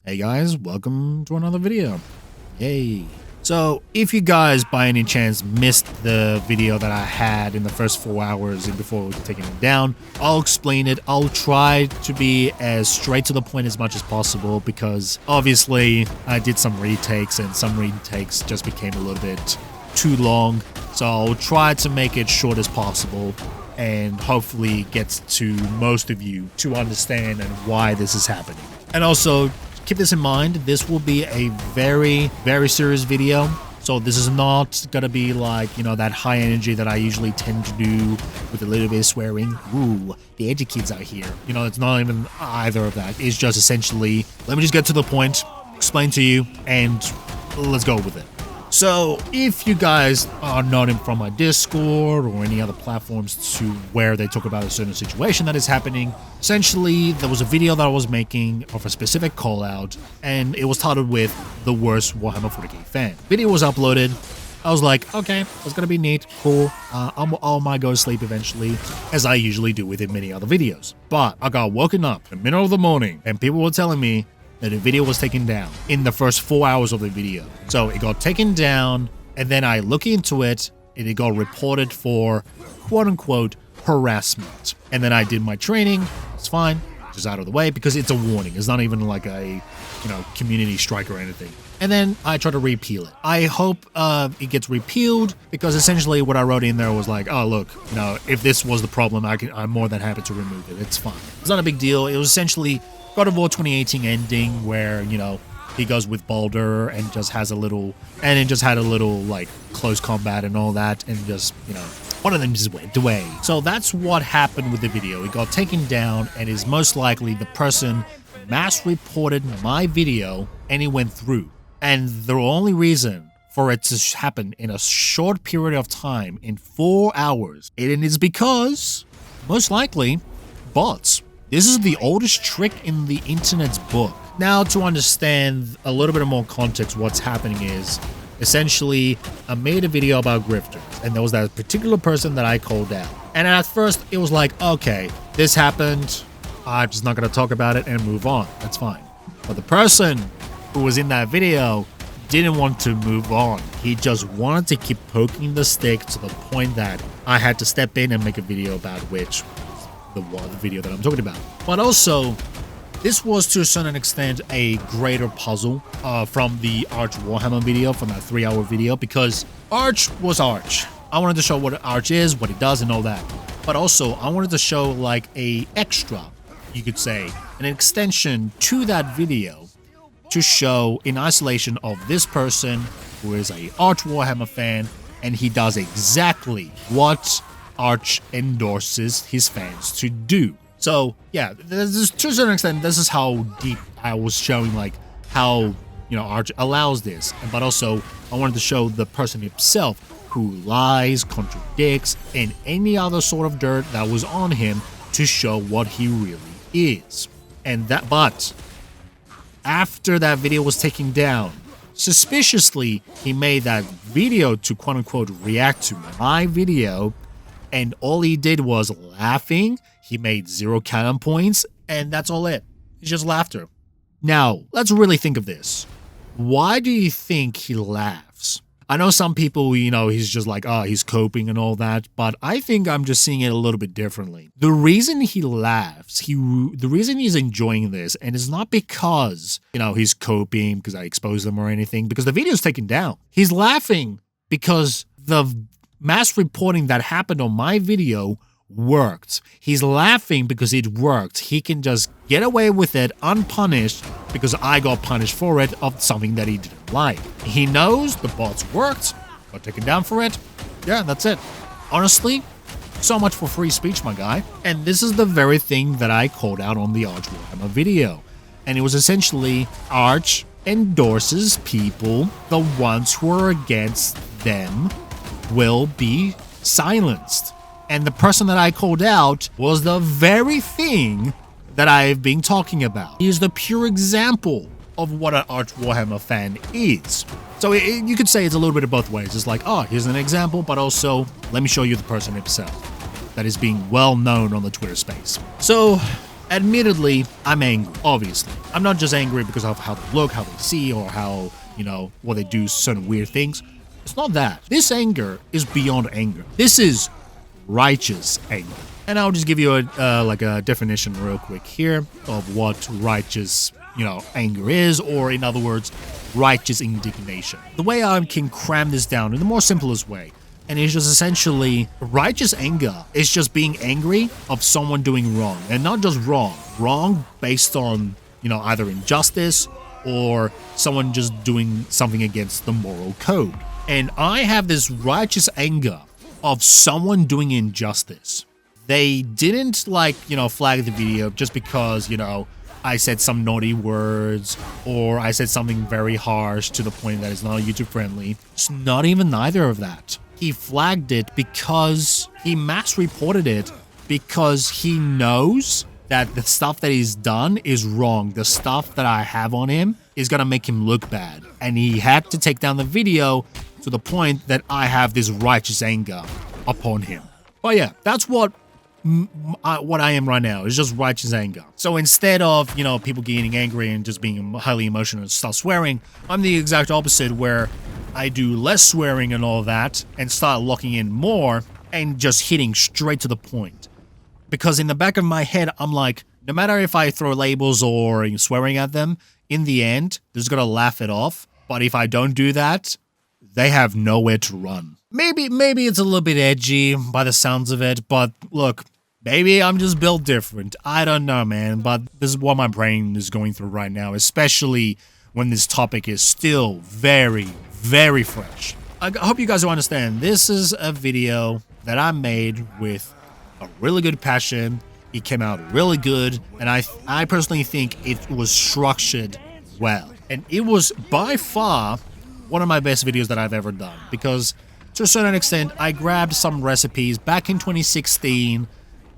Hey guys, welcome to another video. Yay. So, if you guys by any chance missed the video that I had in the first 4 hours before taking it down, I'll explain it. I'll try to be as straight to the point as much as possible because obviously I did some retakes and some retakes just became a little bit too long. So I'll try to make it short as possible and hopefully gets to most of you to understand and why this is happening. And also, keep this in mind, this will be a very serious video. So this is not gonna be like, you know, that high energy that I usually tend to do with a little bit of swearing. Ooh, the edgy kids out here. You know, it's not even either of that. It's just essentially, let me just get to the point, explain to you, and let's go with it. So, if you guys are not in from my Discord or any other platforms to where they talk about a certain situation that is happening, essentially, there was a video that I was making of a specific call out, and it was titled with the worst Warhammer 40k fan. Video was uploaded. I was like, okay, it's gonna be neat, cool. I might go to sleep eventually, as I usually do with many other videos. But I got woken up in the middle of the morning, and people were telling me that the video was taken down in the first 4 hours of the video. So it got taken down, and then I look into it, and it got reported for quote-unquote harassment. And then I did my training. It's fine, just out of the way, because it's a warning. It's not even like a, you know, community strike or anything. And then I try to repeal it. I hope it gets repealed, because essentially what I wrote in there was like, oh, look, you know, if this was the problem, I'm more than happy to remove it. It's fine. It's not a big deal. It was essentially God of War 2018 ending where, you know, he goes with Baldur and just has a little, and it just had a little, like, close combat and all that, and just, you know, one of them just went away. So that's what happened with the video. It got taken down, and is most likely the person mass reported my video, and it went through. And the only reason for it to happen in a short period of time, in 4 hours, it is because, most likely, bots. This is the oldest trick in the internet's book. Now, to understand a little bit more context, what's happening is, essentially, I made a video about grifters, and there was that particular person that I called out. And at first, it was like, okay, this happened, I'm just not going to talk about it and move on. That's fine. But the person who was in that video didn't want to move on. He just wanted to keep poking the stick to the point that I had to step in and make a video about which the video that I'm talking about. But also, this was to a certain extent a greater puzzle from the Arch Warhammer video, from that 3-hour video, because Arch was Arch. I wanted to show what Arch is, what it does, and all that. But also, I wanted to show like a extra, you could say, an extension to that video to show in isolation of this person who is a Arch Warhammer fan, and he does exactly what Arch endorses his fans to do. So yeah, this is, to a certain extent, this is how deep I was showing, like how, you know, Arch allows this. But also, I wanted to show the person himself who lies, contradicts, and any other sort of dirt that was on him to show what he really is. And that, but after that video was taken down, suspiciously, he made that video to quote-unquote react to my video, and all he did was laughing. He made 0 cannon points, and that's all it. It's just laughter. Now, let's really think of this. Why do you think he laughs? I know some people, you know, he's just like, oh, he's coping and all that, but I think I'm just seeing it a little bit differently. The reason he laughs, the reason he's enjoying this, and it's not because, you know, he's coping because I exposed him or anything, because the video's taken down. He's laughing because the mass reporting that happened on my video worked. He's laughing because it worked. He can just get away with it unpunished because I got punished for it of something that he didn't like. He knows the bots worked, got taken down for it. Yeah, that's it. Honestly, so much for free speech, my guy. And this is the very thing that I called out on the Arch Warhammer video. And it was essentially Arch endorses people, the ones who are against them will be silenced. And the person that I called out was the very thing that I've been talking about. He is the pure example of what an Arch Warhammer fan is. So you could say it's a little bit of both ways. It's like, oh, here's an example, but also let me show you the person himself that is being well known on the Twitter space. So Admittedly, I'm angry, obviously. I'm not just angry because of how they look, how they see, or how, what they do, certain weird things. It's not that. This anger is beyond anger. This is righteous anger. And I'll just give you a definition real quick here of what righteous, anger is, or in other words, righteous indignation. The way I can cram this down in the more simplest way, and it's just essentially righteous anger is just being angry of someone doing wrong, and not just wrong based on, either injustice or someone just doing something against the moral code. And I have this righteous anger of someone doing injustice. They didn't flag the video just because, I said some naughty words or I said something very harsh to the point that it's not YouTube friendly. It's not even neither of that. He flagged it because he mass reported it because he knows that the stuff that he's done is wrong. The stuff that I have on him is gonna make him look bad. And he had to take down the video to the point that I have this righteous anger upon him. But yeah, that's what I am right now. It's just righteous anger. So instead of, people getting angry and just being highly emotional and start swearing, I'm the exact opposite, where I do less swearing and all that and start locking in more and just hitting straight to the point. Because in the back of my head, I'm like, no matter if I throw labels or swearing at them, in the end, they're just gonna laugh it off. But if I don't do that, they have nowhere to run. Maybe it's a little bit edgy by the sounds of it, but look, maybe I'm just built different. I don't know, man, but this is what my brain is going through right now, especially when this topic is still very, very fresh. I hope you guys will understand. This is a video that I made with a really good passion. It came out really good, and I personally think it was structured well. And it was by far one of my best videos that I've ever done, because to a certain extent, I grabbed some recipes back in 2016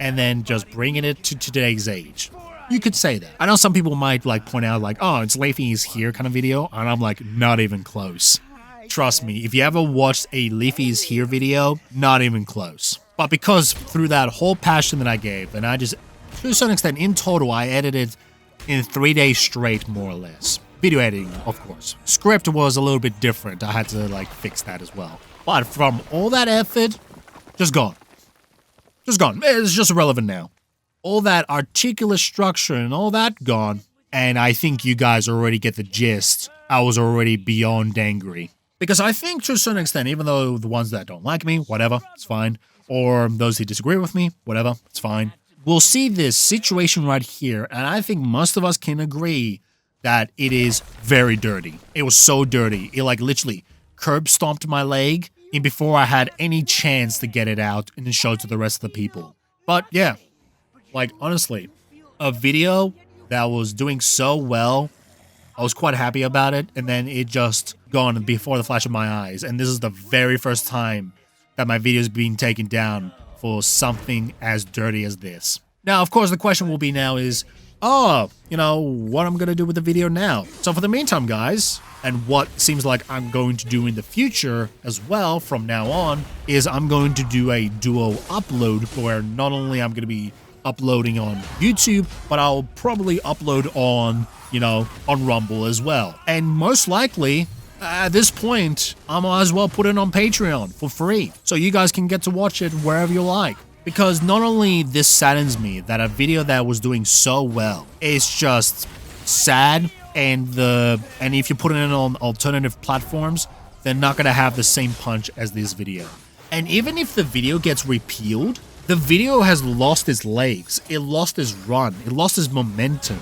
and then just bringing it to today's age. You could say that. I know some people might point out oh, it's Leafy is Here kind of video, and I'm like, not even close. Trust me, if you ever watched a Leafy is Here video, not even close. But because through that whole passion that I gave, and I just, to a certain extent, in total, I edited in 3 days straight, more or less. Video editing, of course. Script was a little bit different. I had to fix that as well. But from all that effort, just gone. Just gone. It's just irrelevant now. All that articulate structure and all that gone. And I think you guys already get the gist. I was already beyond angry. Because I think to a certain extent, even though the ones that don't like me, whatever, it's fine. Or those who disagree with me, whatever, it's fine. We'll see this situation right here, and I think most of us can agree that it is very dirty. It was so dirty. It literally curb stomped my leg and before I had any chance to get it out and show it to the rest of the people. But yeah, honestly, a video that was doing so well, I was quite happy about it, and then it just gone before the flash of my eyes. And this is the very first time that my video is being taken down for something as dirty as this. Now, of course, the question will be now is, what I'm going to do with the video now. So for the meantime, guys, and what seems like I'm going to do in the future as well from now on, is I'm going to do a duo upload where not only I'm going to be uploading on YouTube, but I'll probably upload on, on Rumble as well. And most likely, at this point, I might as well put it on Patreon for free, so you guys can get to watch it wherever you like. Because not only this saddens me that a video that was doing so well is just sad, and if you put it on alternative platforms, they're not gonna have the same punch as this video. And even if the video gets repealed, the video has lost its legs, it lost its run, it lost its momentum.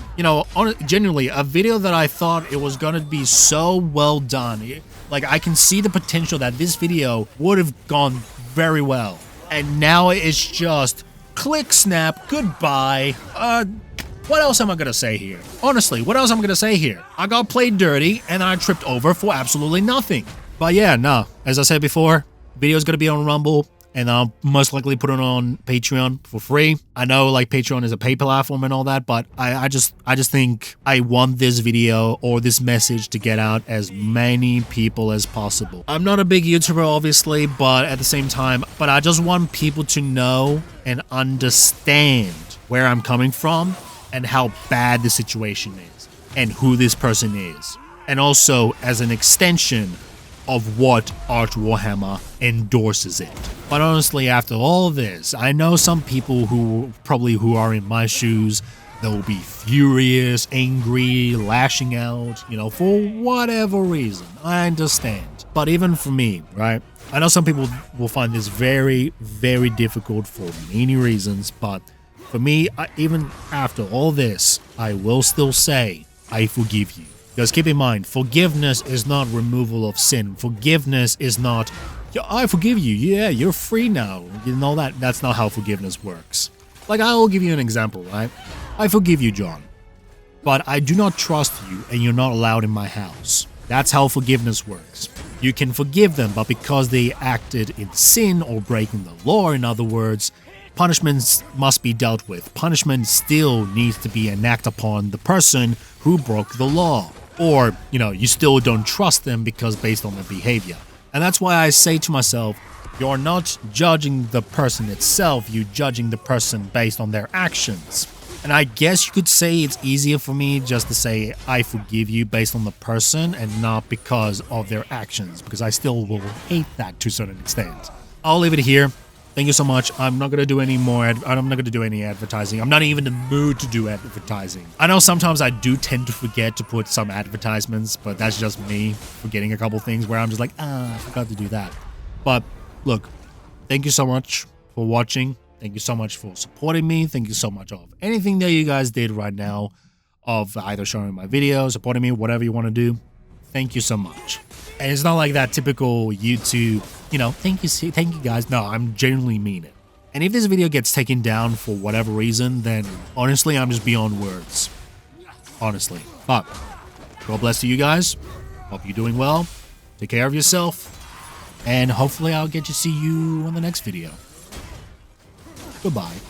Genuinely, a video that I thought it was gonna be so well done, I can see the potential that this video would have gone very well. And now it's just click, snap, goodbye. What else am I gonna say here? Honestly, what else am I gonna say here? I got played dirty and I tripped over for absolutely nothing. But yeah, no, as I said before, video's gonna be on Rumble, and I'll most likely put it on Patreon for free. I know Patreon is a pay platform and all that, but I just think I want this video or this message to get out as many people as possible. I'm not a big YouTuber, obviously, but at the same time, I just want people to know and understand where I'm coming from and how bad the situation is and who this person is. And also as an extension of what Arch Warhammer endorses it. But honestly, after all this, I know some people who are in my shoes, they'll be furious, angry, lashing out, for whatever reason. I understand. But even for me, right? I know some people will find this very, very difficult for many reasons, but for me, even after all this, I will still say, I forgive you. Because keep in mind, forgiveness is not removal of sin. Forgiveness is not, I forgive you, yeah, you're free now. That's not how forgiveness works. Like, I will give you an example, right? I forgive you, John, but I do not trust you and you're not allowed in my house. That's how forgiveness works. You can forgive them, but because they acted in sin or breaking the law, in other words, punishments must be dealt with. Punishment still needs to be enacted upon the person who broke the law. Or, you still don't trust them because based on their behavior. And that's why I say to myself, you're not judging the person itself, you're judging the person based on their actions. And I guess you could say it's easier for me just to say I forgive you based on the person and not because of their actions, because I still will hate that to a certain extent. I'll leave it here. Thank you so much. I'm not going to do any more. I'm not going to do any advertising. I'm not even in the mood to do advertising. I know sometimes I do tend to forget to put some advertisements, but that's just me forgetting a couple things where I'm just like, I forgot to do that. But look, thank you so much for watching. Thank you so much for supporting me. Thank you so much of anything that you guys did right now, of either showing my video, supporting me, whatever you want to do. Thank you so much. And it's not like that typical YouTube, thank you guys. No, I'm genuinely mean it. And if this video gets taken down for whatever reason, then honestly, I'm just beyond words. Honestly. But God bless to you guys. Hope you're doing well. Take care of yourself. And hopefully I'll get to see you on the next video. Goodbye.